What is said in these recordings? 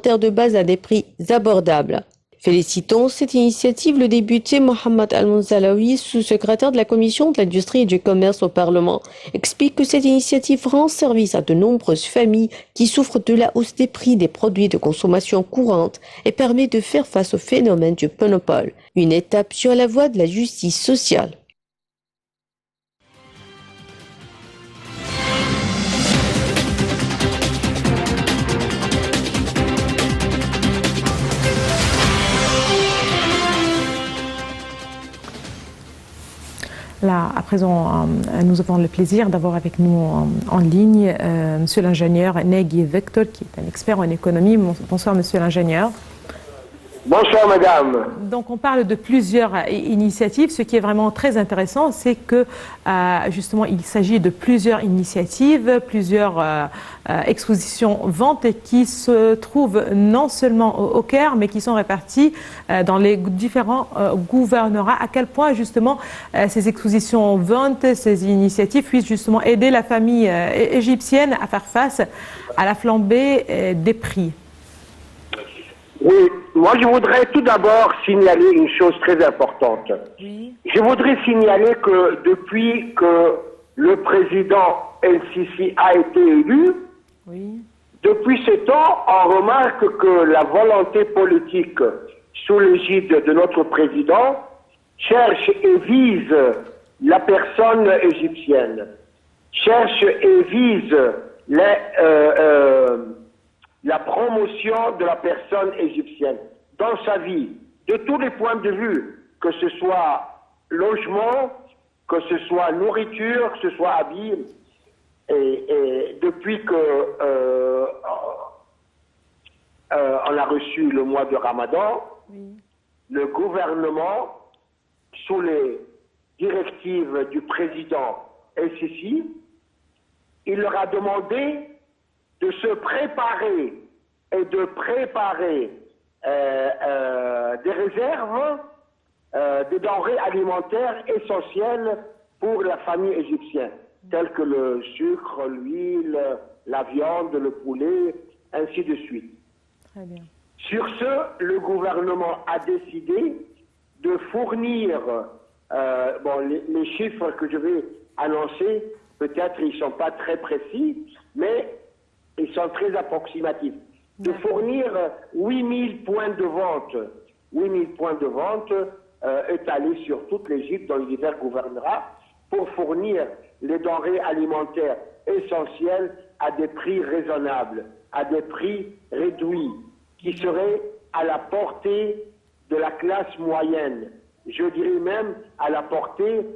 alimentaires de base à des prix abordables. Félicitons cette initiative le député Mohamed Al-Mounzalaoui, sous-secrétaire de la Commission de l'Industrie et du Commerce au Parlement, explique que cette initiative rend service à de nombreuses familles qui souffrent de la hausse des prix des produits de consommation courante et permet de faire face au phénomène du monopole, une étape sur la voie de la justice sociale. Là, à présent, nous avons le plaisir d'avoir avec nous en ligne monsieur l'ingénieur Nagui Victor, qui est un expert en économie. Bonsoir, monsieur l'ingénieur. Bonsoir, madame. Donc, on parle de plusieurs initiatives. Ce qui est vraiment très intéressant, c'est que, justement, il s'agit de plusieurs initiatives, plusieurs expositions-ventes qui se trouvent non seulement au Caire, mais qui sont réparties dans les différents gouvernorats. À quel point, justement, ces expositions-ventes, ces initiatives puissent justement aider la famille égyptienne à faire face à la flambée des prix. Oui, moi je voudrais tout d'abord signaler une chose très importante. Oui. Je voudrais signaler que depuis que le président El-Sisi a été élu, oui, depuis ce temps, on remarque que la volonté politique sous l'égide de notre président cherche et vise la personne égyptienne, cherche et vise la promotion de la personne égyptienne dans sa vie, de tous les points de vue, que ce soit logement, que ce soit nourriture, que ce soit habit. Et depuis que on a reçu le mois de Ramadan, oui, le gouvernement, sous les directives du président El-Sisi, il leur a demandé de se préparer et de préparer des réserves, des denrées alimentaires essentielles pour la famille égyptienne, telles que le sucre, l'huile, la viande, le poulet, ainsi de suite. Très bien. Sur ce, le gouvernement a décidé de fournir, les chiffres que je vais annoncer, peut-être ils ne sont pas très précis, mais ils sont très approximatifs. De fournir 8000 points de vente, 8000 points de vente étalés sur toute l'Égypte dans les divers gouvernorats pour fournir les denrées alimentaires essentielles à des prix raisonnables, à des prix réduits, qui seraient à la portée de la classe moyenne. Je dirais même à la portée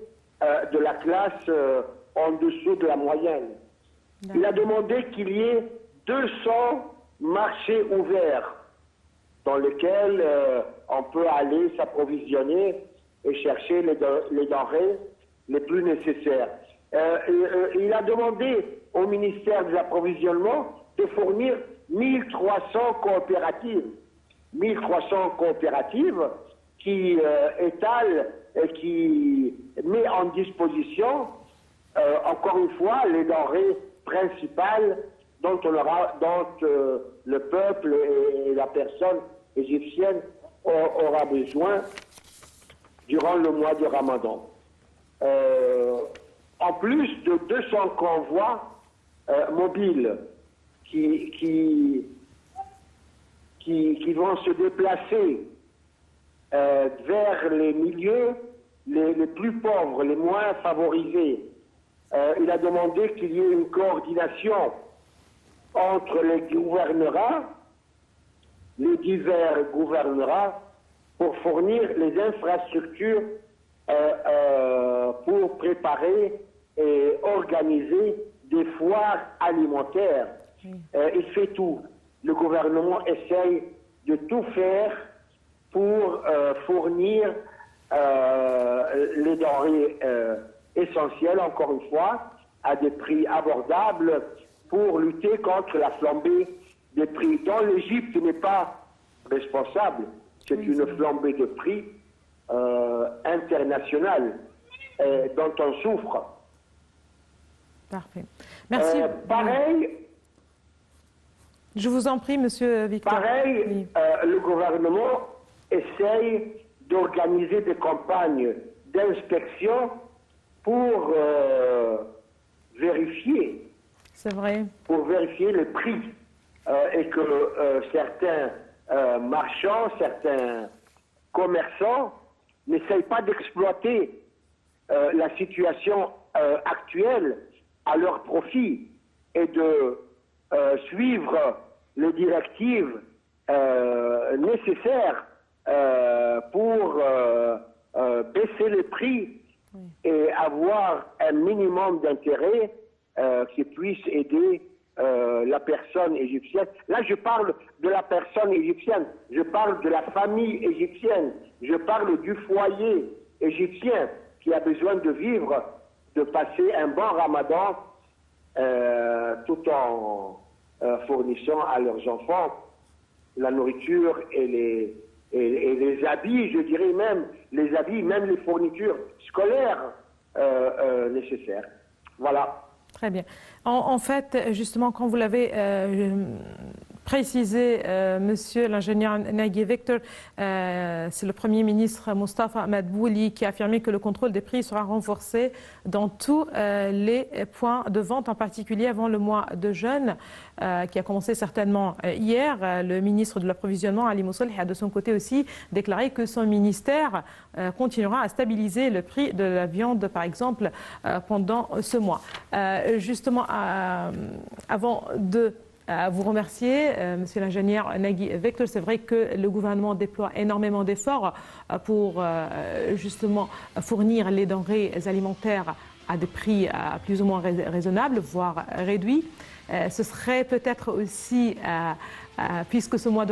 de la classe en dessous de la moyenne. Il a demandé qu'il y ait 200 marchés ouverts dans lesquels on peut aller s'approvisionner et chercher les denrées les plus nécessaires. Il a demandé au ministère de l'approvisionnement de fournir 1300 coopératives. 1300 coopératives qui étalent et qui met en disposition, encore une fois, les denrées principales dont le peuple et la personne égyptienne aura besoin durant le mois de Ramadan. En plus de 200 convois mobiles qui vont se déplacer vers les milieux les plus pauvres, les moins favorisés. Il a demandé qu'il y ait une coordination entre les gouvernorats, les divers gouvernorats, pour fournir les infrastructures pour préparer et organiser des foires alimentaires. Il fait tout. Le gouvernement essaye de tout faire pour fournir les denrées essentielles, encore une fois, à des prix abordables pour lutter contre la flambée des prix, dont l'Égypte n'est pas responsable. C'est une flambée de prix internationale dont on souffre. Parfait. Merci. Pareil, Je vous en prie, Monsieur Victor. Pareil, Oui. le gouvernement essaye d'organiser des campagnes d'inspection pour vérifier C'est vrai. les prix et que certains marchands, certains commerçants n'essayent pas d'exploiter la situation actuelle à leur profit et de suivre les directives nécessaires pour baisser les prix et avoir un minimum d'intérêt qui puisse aider la personne égyptienne. Là, je parle de la personne égyptienne, je parle de la famille égyptienne, je parle du foyer égyptien qui a besoin de vivre, de passer un bon ramadan tout en fournissant à leurs enfants la nourriture et les habits, je dirais même les habits, même les fournitures scolaires nécessaires. Voilà. Très bien. En fait, justement, quand vous l'avez précisé, monsieur l'ingénieur Nagui Victor, c'est le Premier ministre Moustapha Madbouli qui a affirmé que le contrôle des prix sera renforcé dans tous les points de vente, en particulier avant le mois de jeûne, qui a commencé certainement hier. Le ministre de l'Approvisionnement, Ali Moussalih, a de son côté aussi déclaré que son ministère continuera à stabiliser le prix de la viande, par exemple, pendant ce mois. Justement, avant de vous remercier, monsieur l'ingénieur Nagui Victor, c'est vrai que le gouvernement déploie énormément d'efforts pour justement fournir les denrées alimentaires à des prix plus ou moins raisonnables, voire réduits. Ce serait peut-être aussi, puisque ce mois de